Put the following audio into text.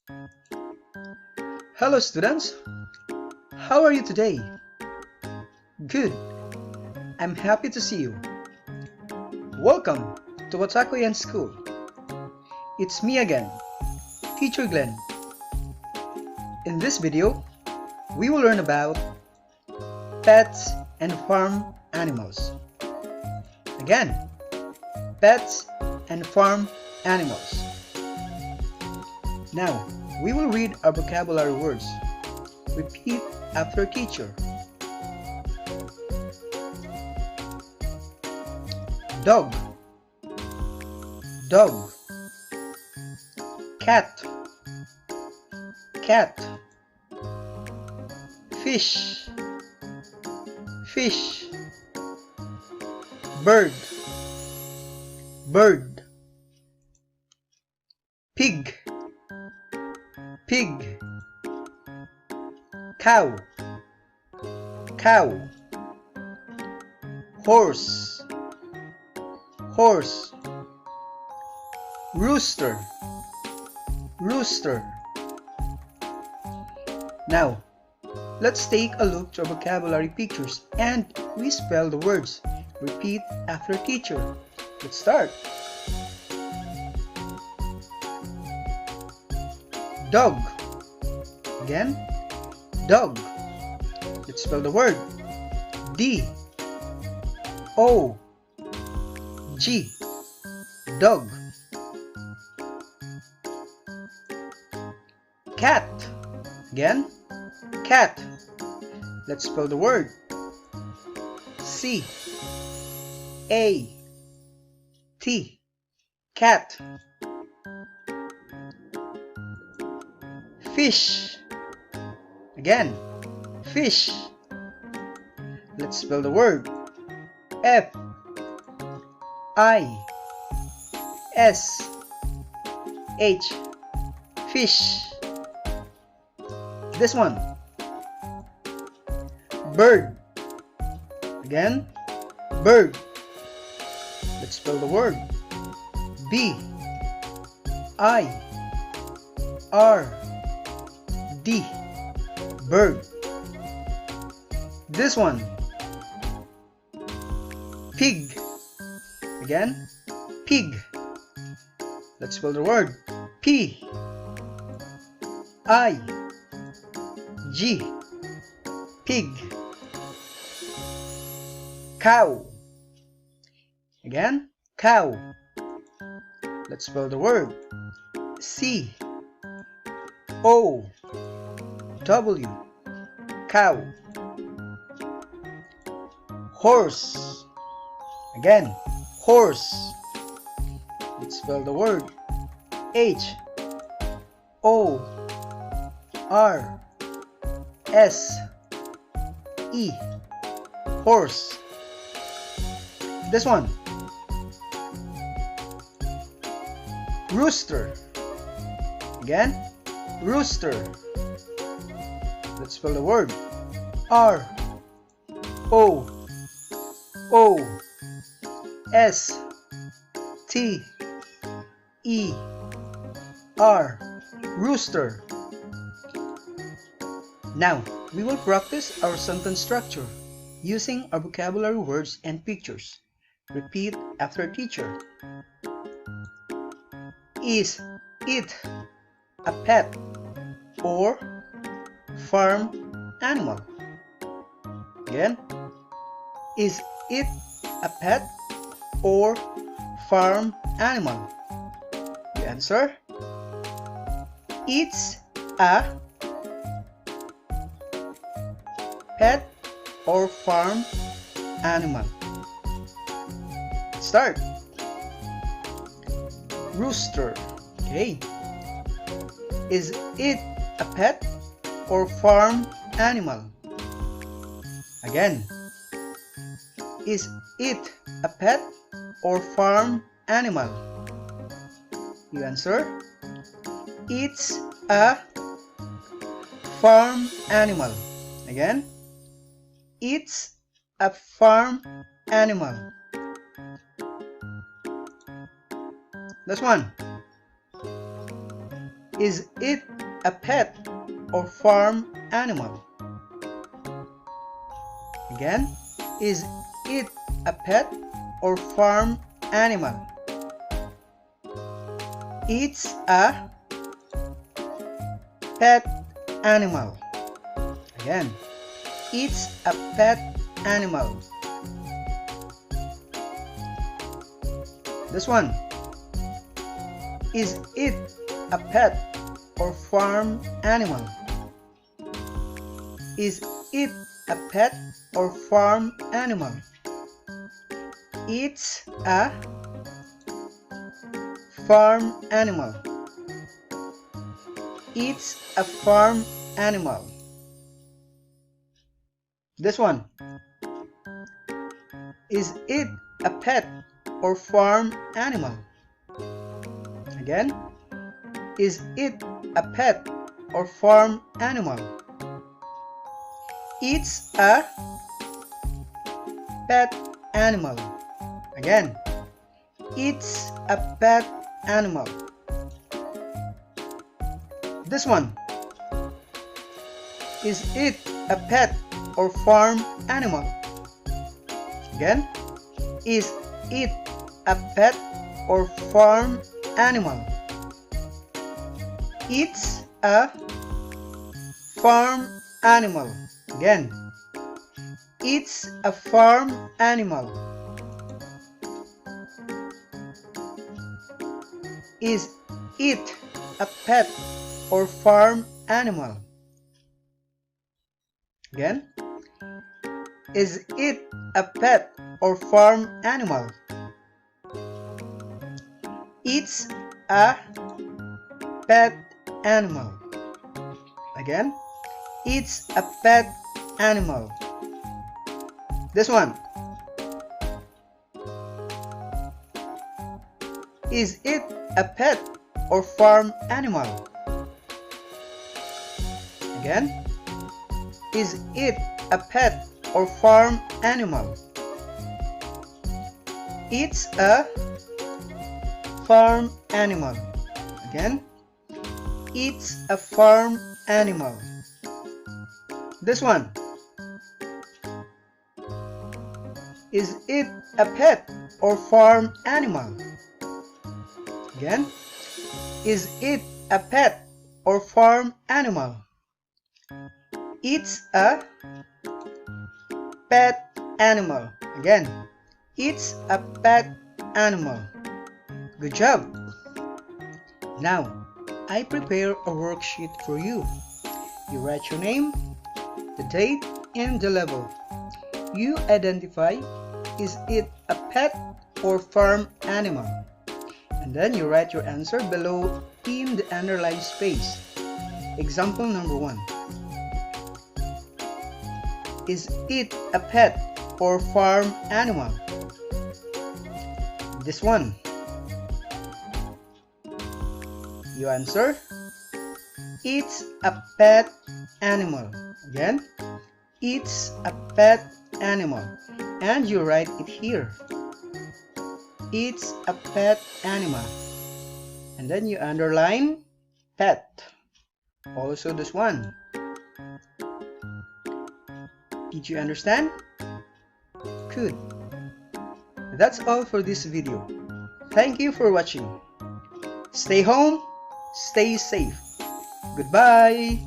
Hello students, how are you today? Good, I'm happy to see you. Welcome to Watakoyan School. It's me again, Teacher Glenn. In this video, we will learn about pets and farm animals. Again, pets and farm animals. Now, we will read our vocabulary words. Repeat after teacher. Dog, dog. Cat, cat. Fish, fish. Bird, bird. Pig, pig. Cow, cow. Horse, horse. Rooster, rooster. Now, let's take a look to our vocabulary pictures and we spell the words. Repeat after teacher. Let's start. Dog. Again, dog. Let's spell the word. D-O-G. Dog. Cat. Again, cat. Let's spell the word. C-A-T. Cat. Fish. Again, fish. Let's spell the word. F-I-S-H. Fish. This one. Bird. Again, bird. Let's spell the word. B-I-R-D. Bird. This one. Pig. Again, pig. Let's spell the word. P-I-G. Pig. Cow. Again, cow. Let's spell the word. C-O-W. Cow. Horse. Again, horse. Let's spell the word. H-O-R-S-E. Horse. This one. Rooster. Again, rooster. Let's spell the word. R-O-O-S-T-E-R. Rooster. Now, we will practice our sentence structure using our vocabulary words and pictures. Repeat after teacher. Is it a pet or farm animal? Again, is it a pet or farm animal? The answer? It's a pet or farm animal. Start. Rooster. Okay. Is it a pet or farm animal? Again. Is it a pet or farm animal? You answer. It's a farm animal. Again. It's a farm animal. This one. Is it a pet or farm animal? Again, is it a pet or farm animal? It's a pet animal. Again, it's a pet animal. This one. Is it a pet or farm animal? Is it a pet or farm animal? It's a farm animal. It's a farm animal. This one. Is it a pet or farm animal? Again, is it a pet or farm animal? It's a pet animal. Again, it's a pet animal. This one. Is it a pet or farm animal? Again, is it a pet or farm animal? It's a farm animal. Again, it's a farm animal. Is it a pet or farm animal? Again, is it a pet or farm animal? It's a pet animal. Again, it's a pet animal. This one. Is it a pet or farm animal? Again, is it a pet or farm animal? It's a farm animal. Again, it's a farm animal. This one. Is it a pet or farm animal? Again, is it a pet or farm animal? It's a pet animal. Again, it's a pet animal. Good job! Now, I prepare a worksheet for you. You write your name, the date, and the level. You identify, is it a pet or farm animal? And then you write your answer below in the underlined space. Example number 1. Is it a pet or farm animal? This one. You answer, it's a pet animal. Again, it's a pet animal. And you write it here. It's a pet animal. And then you underline pet. Also this one. Did you understand? Good. That's all for this video. Thank you for watching. Stay home, stay safe. Goodbye.